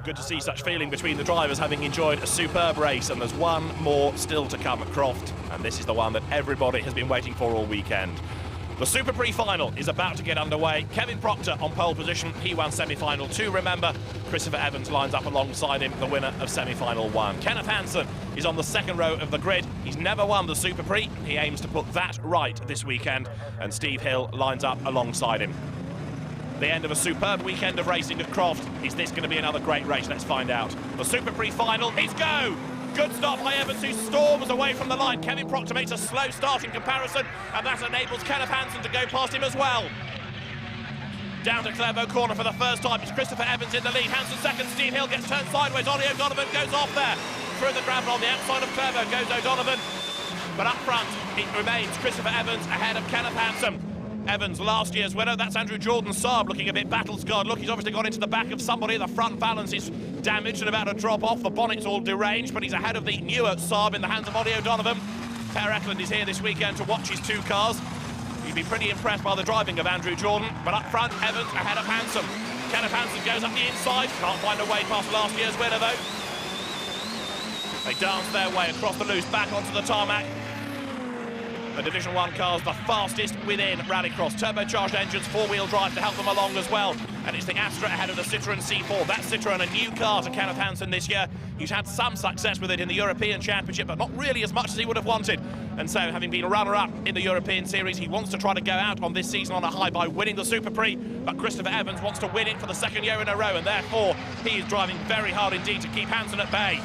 Good to see such feeling between the drivers, having enjoyed a superb race, and there's one more still to come at Croft, and this is the one that everybody has been waiting for all weekend. The Superprix final is about to get underway. Kevin Proctor on pole position. He won semi-final 2, remember. Christopher Evans lines up alongside him, the winner of semi-final 1. Kenneth Hansen is on the second row of the grid. He's never won the Superprix. He aims to put that right this weekend, and Steve Hill lines up alongside him. The end of a superb weekend of racing at Croft. Is this going to be another great race? Let's find out. The Superprix final is go! Good start by Evans, who storms away from the line. Kevin Proctor makes a slow start in comparison, and that enables Kenneth Hansen to go past him as well. Down to Clervaux corner for the first time. It's Christopher Evans in the lead. Hansen second. Steve Hill gets turned sideways. Ollie O'Donovan goes off there. Through the gravel on the outside of Clervaux goes O'Donovan. But up front, it remains Christopher Evans ahead of Kenneth Hansen. Evans, last year's winner. That's Andrew Jordan's Saab, looking a bit battle-scarred. Look, he's obviously got into the back of somebody. The front balance is damaged and about to drop off. The bonnet's all deranged, but he's ahead of the newer Saab in the hands of Ollie O'Donovan. Per Eklund is here this weekend to watch his 2 cars. He's been pretty impressed by the driving of Andrew Jordan, but up front, Evans ahead of Hansen. Kenneth Hansen goes up the inside. Can't find a way past last year's winner, though. They dance their way across the loose, back onto the tarmac. The Division 1 cars the fastest within Rallycross. Turbocharged engines, 4-wheel drive to help them along as well. And it's the Astra ahead of the Citroën C4. That Citroën, a new car to Kenneth Hansen this year. He's had some success with it in the European Championship, but not really as much as he would have wanted. And so, having been a runner-up in the European Series, he wants to try to go out on this season on a high by winning the Superprix. But Christopher Evans wants to win it for the 2nd year in a row, and therefore he is driving very hard indeed to keep Hansen at bay.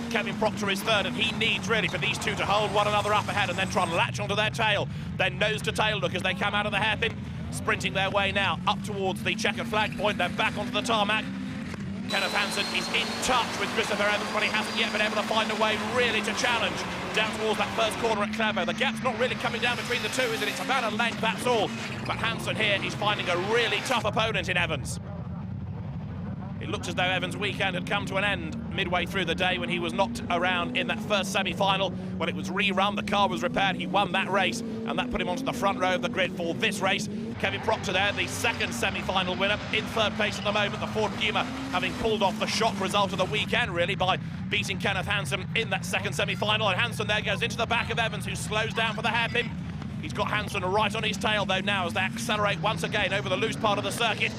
Kevin Proctor is third, and he needs really for these 2 to hold one another up ahead and then try and latch onto their tail. Then nose to tail look as they come out of the hairpin, sprinting their way now up towards the checkered flag point, then back onto the tarmac. Kenneth Hansen is in touch with Christopher Evans, but he hasn't yet been able to find a way really to challenge down towards that first corner at Clervaux. The gap's not really coming down between the 2, is it? It's about a length, that's all. But Hansen here is finding a really tough opponent in Evans. It looked as though Evans' weekend had come to an end midway through the day when he was knocked around in that first semi-final. When it was rerun, the car was repaired, he won that race, and that put him onto the front row of the grid for this race. Kevin Proctor there, the 2nd semi-final winner, in 3rd place at the moment. The Ford Puma having pulled off the shock result of the weekend, really, by beating Kenneth Hansen in that 2nd semi-final. And Hansen there goes into the back of Evans, who slows down for the hairpin. He's got Hansen right on his tail, though, now as they accelerate once again over the loose part of the circuit.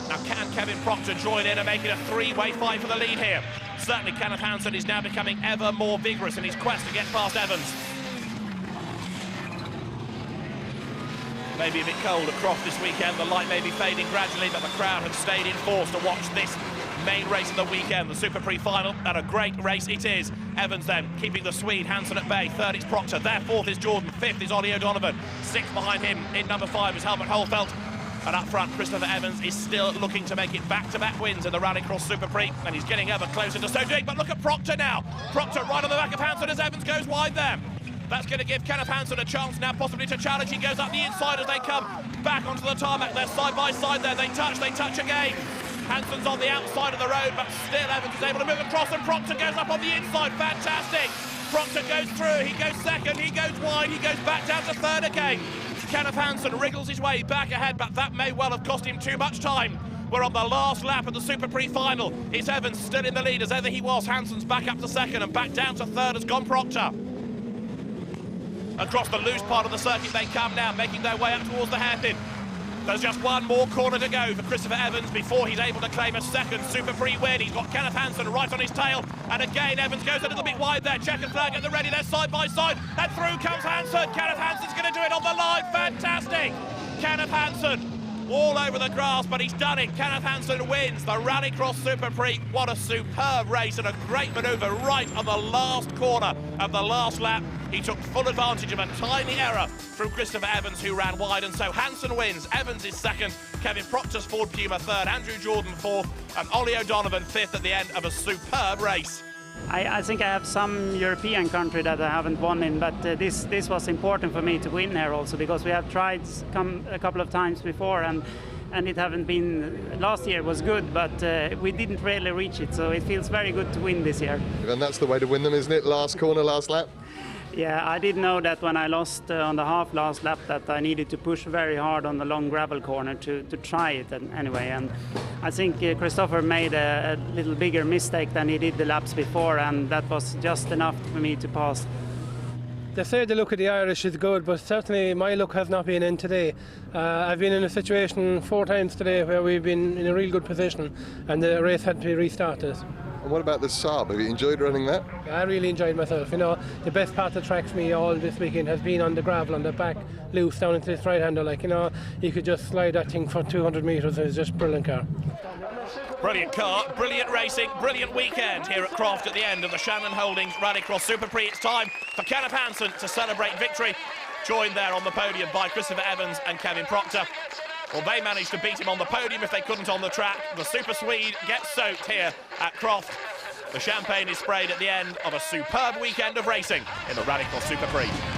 Now, can Kevin Proctor join in and make it a 3-way fight for the lead here? Certainly, Kenneth Hansen is now becoming ever more vigorous in his quest to get past Evans. Maybe a bit cold at Croft this weekend. The light may be fading gradually, but the crowd have stayed in force to watch this main race of the weekend, the Superprix final, and a great race it is. Evans then keeping the Swede, Hansen at bay. 3rd is Proctor, their 4th is Jordan, 5th is Ollie O'Donovan, 6th behind him in number 5 is Helmut Holfeldt. And up front, Christopher Evans is still looking to make it back-to-back wins in the Rallycross Superprix, and he's getting ever closer to so doing. But look at Proctor now. Proctor right on the back of Hansen as Evans goes wide there. That's going to give Kenneth Hansen a chance now possibly to challenge. He goes up the inside as they come back onto the tarmac. They're side by side there. They touch again. Hansen's on the outside of the road, but still Evans is able to move across, and Proctor goes up on the inside. Fantastic. Proctor goes through, he goes 2nd, he goes wide, he goes back down to 3rd again. Kenneth Hansen wriggles his way back ahead, but that may well have cost him too much time. We're on the last lap of the Superprix final. It's Evans still in the lead as ever he was. Hansen's back up to 2nd, and back down to 3rd has gone Proctor. Across the loose part of the circuit they come now, making their way up towards the hairpin. There's just one more corner to go for Christopher Evans before he's able to claim a 2nd Superprix win. He's got Kenneth Hansen right on his tail, and again Evans goes a little bit wide there. Checkered flag at the ready, they're side by side, and through comes Hansen. Kenneth Hansen's going to do it on the line. Fantastic! Kenneth Hansen all over the grass, but he's done it. Kenneth Hansen wins the Rallycross Superprix. What a superb race and a great manoeuvre right on the last corner of the last lap. He took full advantage of a tiny error from Christopher Evans, who ran wide, and so Hansen wins. Evans is 2nd, Kevin Proctor's Ford Puma 3rd, Andrew Jordan 4th, and Ollie O'Donovan 5th at the end of a superb race. I think I have some European country that I haven't won in, but this was important for me to win here also, because we have tried a couple of times before, and it haven't been. Last year was good, but we didn't really reach it, so it feels very good to win this year. And that's the way to win them, isn't it? Last corner, last lap. Yeah, I did know that when I lost on the last lap that I needed to push very hard on the long gravel corner to try it anyway. And I think Christopher made a little bigger mistake than he did the laps before, and that was just enough for me to pass. They say the look of the Irish is good, but certainly my luck has not been in today. I've been in a situation 4 times today where we've been in a real good position and the race had to be restarted. And what about the Saab? Have you enjoyed running that? I really enjoyed myself. You know, the best part of the track for me all this weekend has been on the gravel, on the back loose down into this right-hander. Like, you know, you could just slide that thing for 200 metres. It's just a brilliant car. Brilliant car, brilliant racing, brilliant weekend here at Croft at the end of the Shannon Holdings Rallycross Superprix. It's time for Kenneth Hansen to celebrate victory, joined there on the podium by Christopher Evans and Kevin Proctor. Well, they managed to beat him on the podium if they couldn't on the track. The Super Swede gets soaked here at Croft. The champagne is sprayed at the end of a superb weekend of racing in the Rallycross Superprix.